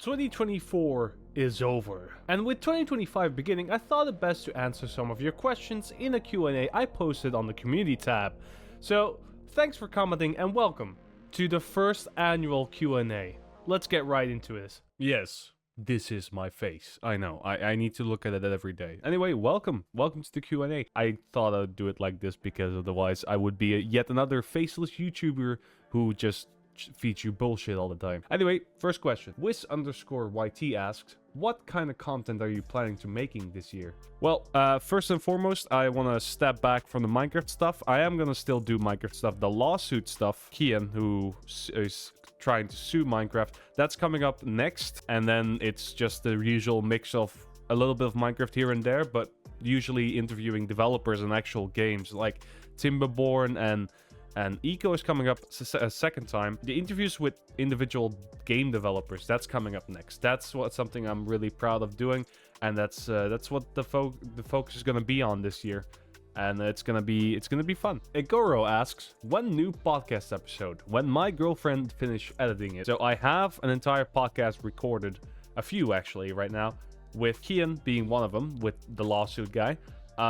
2024 is over, and with 2025 beginning, I thought it best to answer some of your questions in a Q&A I posted on the community tab. So, thanks for commenting and welcome to the first annual Q&A. Let's get right into this. Yes, this is my face. I know, I need to look at it every day. Anyway, welcome to the Q&A. I thought I'd do it like this because otherwise I would be yet another faceless YouTuber who just feeds you bullshit all the time. Anyway, first question. Wiz_YT asks, what kind of content are you planning to making this year? Well, first and foremost, I want to step back from the Minecraft stuff. I am going to still do Minecraft stuff. The lawsuit stuff, Kian, who is trying to sue Minecraft, that's coming up next. And then it's just the usual mix of a little bit of Minecraft here and there, but usually interviewing developers and actual games like Timberborn and Eco is coming up a second time. The interviews with individual game developers, that's coming up next. That's something I'm really proud of doing, and that's what the focus is gonna be on this year, and it's gonna be fun. Igoro asks, when new podcast episode? When my girlfriend finish editing it. So I have an entire podcast recorded, a few actually right now, with Kian being one of them, with the lawsuit guy.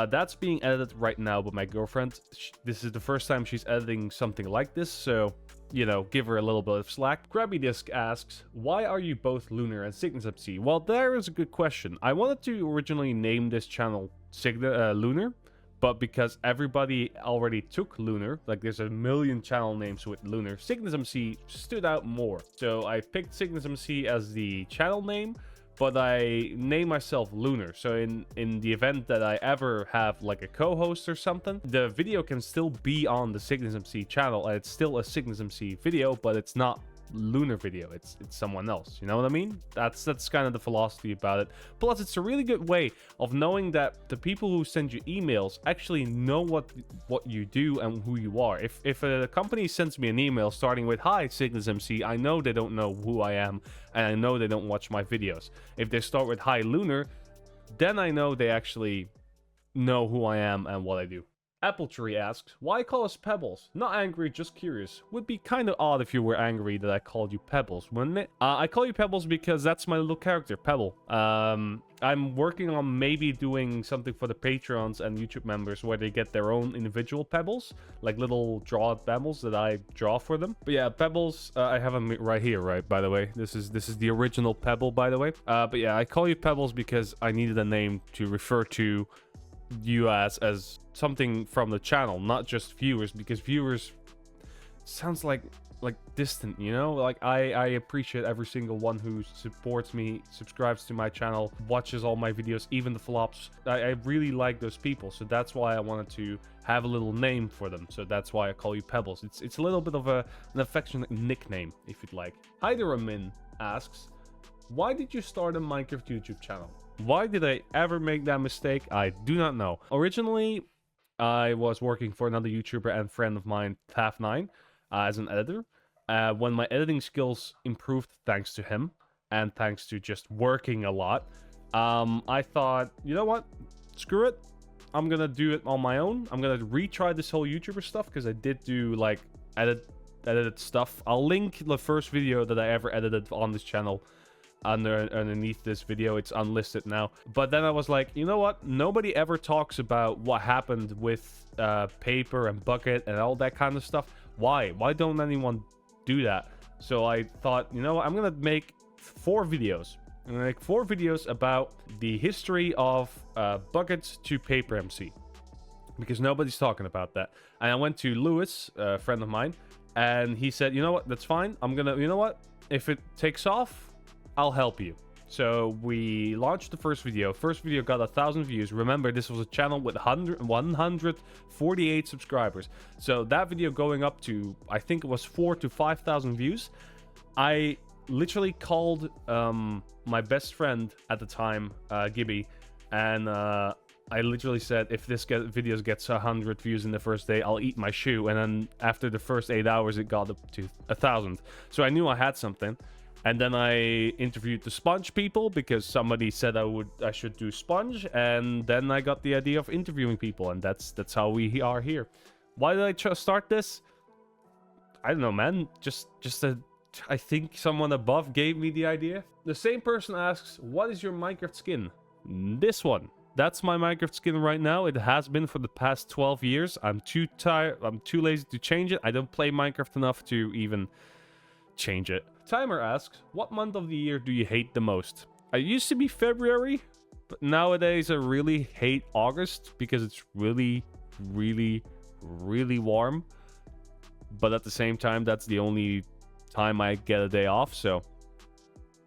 That's being edited right now by my girlfriend. This is the first time she's editing something like this, so, you know, give her a little bit of slack. Krabby Disc asks, why are you both Lunar and Cygnus MC? Well, there is a good question. I wanted to originally name this channel Lunar, but because everybody already took Lunar, like there's a million channel names with Lunar, Cygnus MC stood out more. So I picked Cygnus MC as the channel name, but I name myself Lunar, so in the event that I ever have like a co-host or something, the video can still be on the Cygnus MC channel, and it's still a Cygnus MC video, but it's not Lunar video, it's someone else, you know what I mean? That's kind of the philosophy about it. Plus, it's a really good way of knowing that the people who send you emails actually know what you do and who you are. If a company sends me an email starting with, hi Cygnus MC, I know they don't know who I am, and I know they don't watch my videos. If they start with hi Lunar, then I know they actually know who I am and what I do. Apple Tree asks, why call us Pebbles? Not angry, just curious. Would be kind of odd if you were angry that I called you Pebbles, wouldn't it? I call you Pebbles because that's my little character, Pebble. I'm working on maybe doing something for the Patreons and YouTube members where they get their own individual Pebbles, like little draw Pebbles that I draw for them. But yeah, Pebbles, I have them right here, right, by the way. This is the original Pebble, by the way. But yeah, I call you Pebbles because I needed a name to refer to you as something from the channel, not just viewers, because viewers sounds like distant, you know? Like I appreciate every single one who supports me, subscribes to my channel, watches all my videos, even the flops. I really like those people, so that's why I wanted to have a little name for them. So that's why I call you Pebbles. It's a little bit of an affectionate nickname, if you'd like. Hyderamin asks, why did you start a Minecraft YouTube channel? Why did I ever make that mistake? I do not know. Originally, I was working for another YouTuber and friend of mine, Taff9, as an editor. When my editing skills improved thanks to him, and thanks to just working a lot, I thought, you know what? Screw it. I'm gonna do it on my own. I'm gonna retry this whole YouTuber stuff, because I did do, like, edited stuff. I'll link the first video that I ever edited on this channel underneath this video. It's unlisted now. But then I was like, you know what? Nobody ever talks about what happened with Paper and Bucket and all that kind of stuff. Why don't anyone do that? So I thought, you know what? I'm gonna make 4 videos. I'm gonna make 4 videos about the history of Buckets to Paper MC, because nobody's talking about that. And I went to Lewis, a friend of mine, and he said, you know what? That's fine. You know what? If it takes off, I'll help you. So we launched the first video. First video got 1,000 views. Remember, this was a channel with 148 subscribers. So that video going up to, I think it was 4,000 to 5,000 views. I literally called my best friend at the time, Gibby, and I literally said, if this video gets 100 views in the first day, I'll eat my shoe. And then after the first 8 hours, it got up to 1,000. So I knew I had something. And then I interviewed the Sponge people, because somebody said I should do Sponge, and then I got the idea of interviewing people, and that's how we are here. Why did I start this? I don't know, man. Just a I think someone above gave me the idea. The same person asks, what is your Minecraft skin? This one. That's my Minecraft skin right now. It has been for the past 12 years. I'm too tired. I'm too lazy to change it. I don't play Minecraft enough to even change it. Timer asks, what month of the year do you hate the most? I used to be February, but nowadays I really hate August because it's really, really, really warm. But at the same time, that's the only time I get a day off, so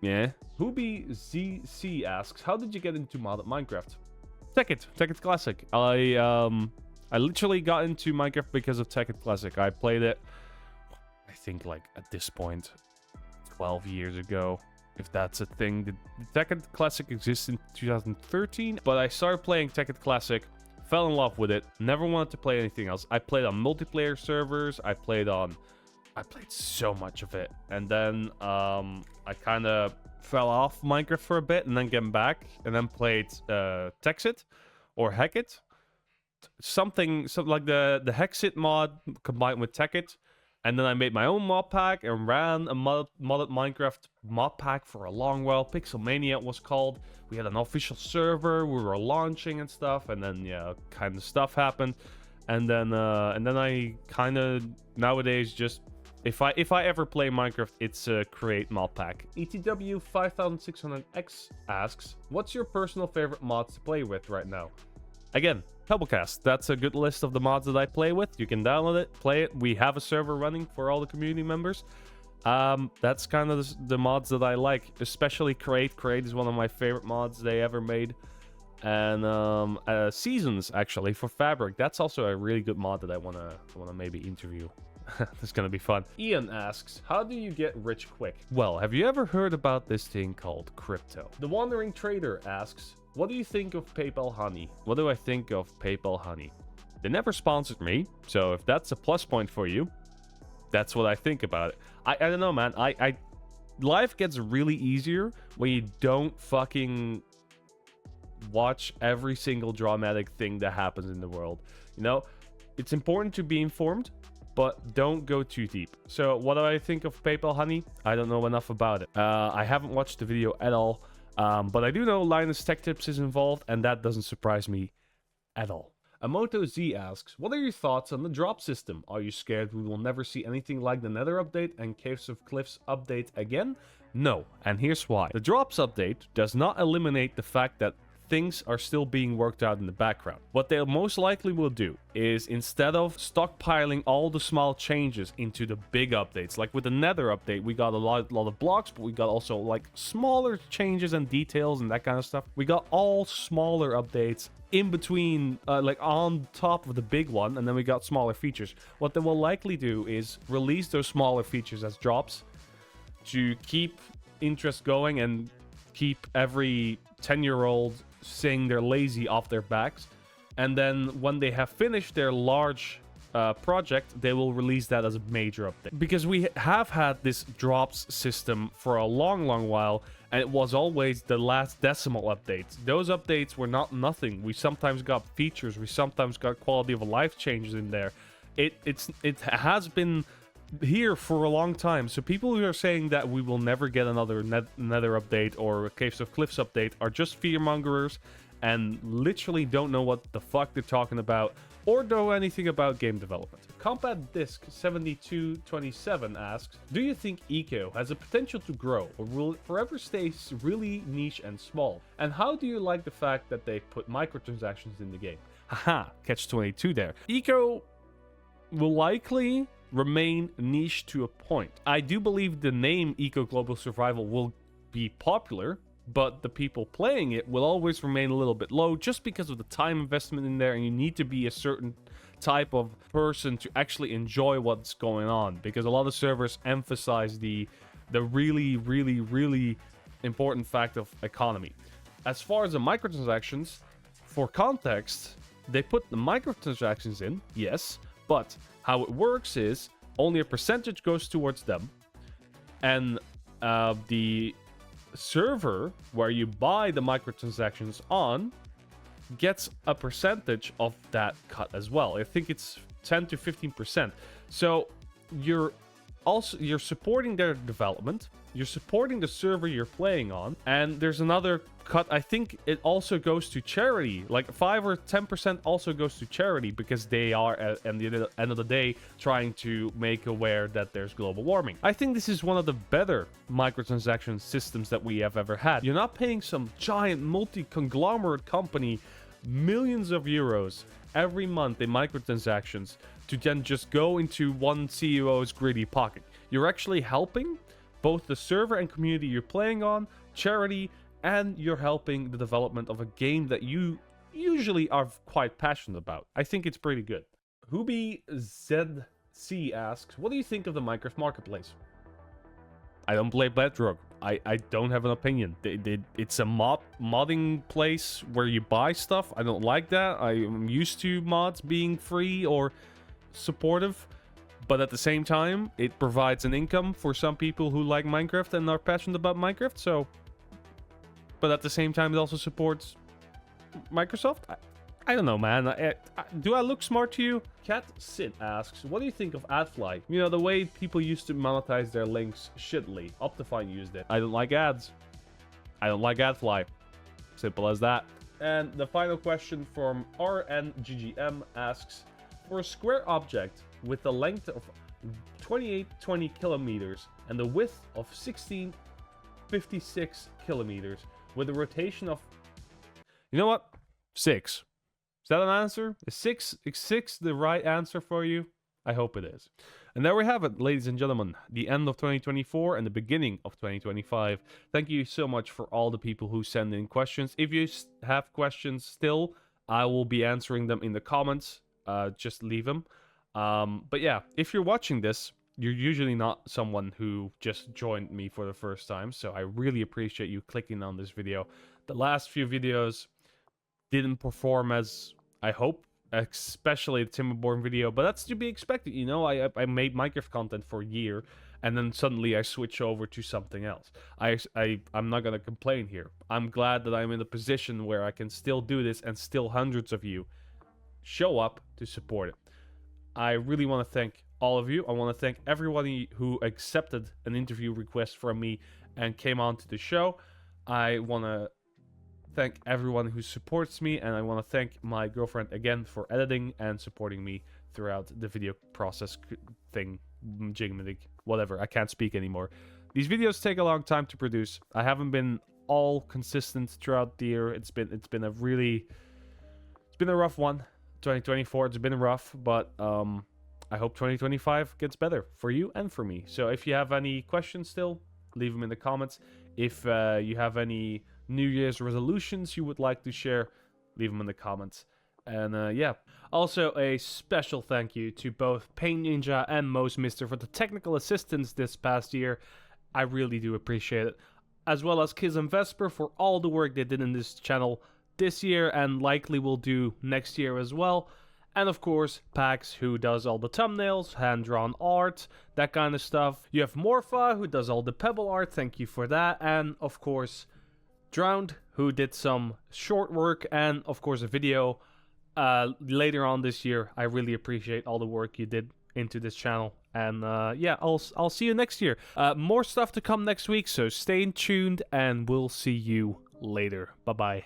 yeah. HooBZC asks, how did you get into modded Minecraft? Tekkit Classic. I literally got into Minecraft because of Tekkit Classic. I played it, I think, like, at this point, 12 years ago, if that's a thing. The Tekkit Classic exists in 2013, but I started playing Tekkit Classic, fell in love with it, never wanted to play anything else. I played on multiplayer servers, I played so much of it, and then I kind of fell off Minecraft for a bit, and then came back, and then played Texit or Hackit, something like the Hexit mod combined with Tekkit, and then I made my own mod pack and ran a modded Minecraft mod pack for a long while. Pixelmania it was called. We had an official server, we were launching and stuff, and then yeah, kind of stuff happened, and then I kind of nowadays just. If I ever play Minecraft, it's a create mod pack. ETW 5600X asks, what's your personal favorite mods to play with right now? Again, Pebblecast. That's a good list of the mods that I play with. You can download it, play it. We have a server running for all the community members. That's kind of the mods that I like, especially Create. Create is one of my favorite mods they ever made. And Seasons, actually, for Fabric. That's also a really good mod that I wanna maybe interview. It's gonna be fun. Ian asks, how do you get rich quick? Well, have you ever heard about this thing called crypto? The Wandering Trader asks, what do you think of PayPal Honey? What do I think of PayPal Honey? They never sponsored me, so if that's a plus point for you, that's what I think about it. I don't know, man. Life gets really easier when you don't fucking watch every single dramatic thing that happens in the world. You know, it's important to be informed, but don't go too deep. So what do I think of PayPal Honey? I don't know enough about it. I haven't watched the video at all, but I do know Linus Tech Tips is involved, and that doesn't surprise me at all. Amoto Z asks, what are your thoughts on the drop system? Are you scared we will never see anything like the Nether update and Caves of Cliffs update again? No, and here's why. The drops update does not eliminate the fact that things are still being worked out in the background. What they most likely will do is, instead of stockpiling all the small changes into the big updates, like with the Nether update, we got a lot of blocks, but we got also like smaller changes and details and that kind of stuff. We got all smaller updates in between, like on top of the big one, and then we got smaller features. What they will likely do is release those smaller features as drops to keep interest going and keep every 10-year-old saying they're lazy off their backs, and then when they have finished their large project, they will release that as a major update. Because we have had this drops system for a long while, and it was always the last decimal updates. Those updates were not nothing. We sometimes got features, we sometimes got quality of life changes in there. It has been here for a long time. So people who are saying that we will never get another Nether update or a Caves of Cliffs update are just fearmongers and literally don't know what the fuck they're talking about or know anything about game development. Combat Disc 7227 asks, do you think eco has a potential to grow, or will it forever stay really niche and small? And how do you like the fact that they put microtransactions in the game? Haha, catch 22 there. Eco will likely remain niche to a point. I do believe the name Eco Global Survival will be popular, but the people playing it will always remain a little bit low just because of the time investment in there, and you need to be a certain type of person to actually enjoy what's going on, because a lot of servers emphasize the really important fact of economy. As far as the microtransactions, for context, they put the microtransactions in, yes, but how it works is only a percentage goes towards them, and the server where you buy the microtransactions on gets a percentage of that cut as well. I think it's 10 to 15%. So you're also you're supporting their development, you're supporting the server you're playing on, and there's another cut. I think it also goes to charity, like 5 or 10% also goes to charity, because they are at the end of the day trying to make aware that there's global warming. I think this is one of the better microtransaction systems that we have ever had. You're not paying some giant multi-conglomerate company millions of euros every month in microtransactions to then just go into one CEO's greedy pocket. You're actually helping both the server and community you're playing on, charity, and you're helping the development of a game that you usually are quite passionate about. I think it's pretty good. HubiZC asks, what do you think of the Minecraft Marketplace? I don't play Bedrock. I don't have an opinion. It's a modding place where you buy stuff. I don't like that. I'm used to mods being free or supportive. But at the same time, it provides an income for some people who like Minecraft and are passionate about Minecraft. So, but at the same time, it also supports Microsoft. I don't know, man. Do I look smart to you? Cat Sid asks, what do you think of Adfly? You know, the way people used to monetize their links shittily. Optifine used it. I don't like ads. I don't like Adfly. Simple as that. And the final question from RNGGM asks, for a square object with a length of 2820 kilometers and the width of 1656 kilometers with a rotation of... You know what? 6. Is that an answer? Is six the right answer for you? I hope it is. And there we have it, ladies and gentlemen. The end of 2024 and the beginning of 2025. Thank you so much for all the people who send in questions. If you have questions still, I will be answering them in the comments. Just leave them. But yeah, if you're watching this, you're usually not someone who just joined me for the first time. So I really appreciate you clicking on this video. The last few videos didn't perform as I hope, especially the Timberborn video, but that's to be expected. You know, I made Minecraft content for a year, and then suddenly I switch over to something else. I'm not gonna complain here. I'm glad that I'm in a position where I can still do this, and still hundreds of you show up to support it. I really want to thank all of you. I want to thank everybody who accepted an interview request from me and came on to the show. I want to thank everyone who supports me, and I want to thank my girlfriend again for editing and supporting me throughout the video process thing, jigmadig, whatever. I can't speak anymore. These videos take a long time to produce. I haven't been all consistent throughout the year. It's been a rough one. 2024, it's been rough, but I hope 2025 gets better for you and for me. So if you have any questions still, leave them in the comments. If you have any New Year's resolutions you would like to share, leave them in the comments. And yeah, also a special thank you to both Pain Ninja and Most Mister for the technical assistance this past year. I really do appreciate it. As well as Kiz and Vesper for all the work they did in this channel this year and likely will do next year as well. And of course, Pax, who does all the thumbnails, hand-drawn art, that kind of stuff. You have Morpha, who does all the Pebble art, thank you for that. And of course, Drowned, who did some short work and of course a video later on this year. I really appreciate all the work you did into this channel. And yeah, I'll see you next year. More stuff to come next week, so stay tuned and we'll see you later. Bye-bye.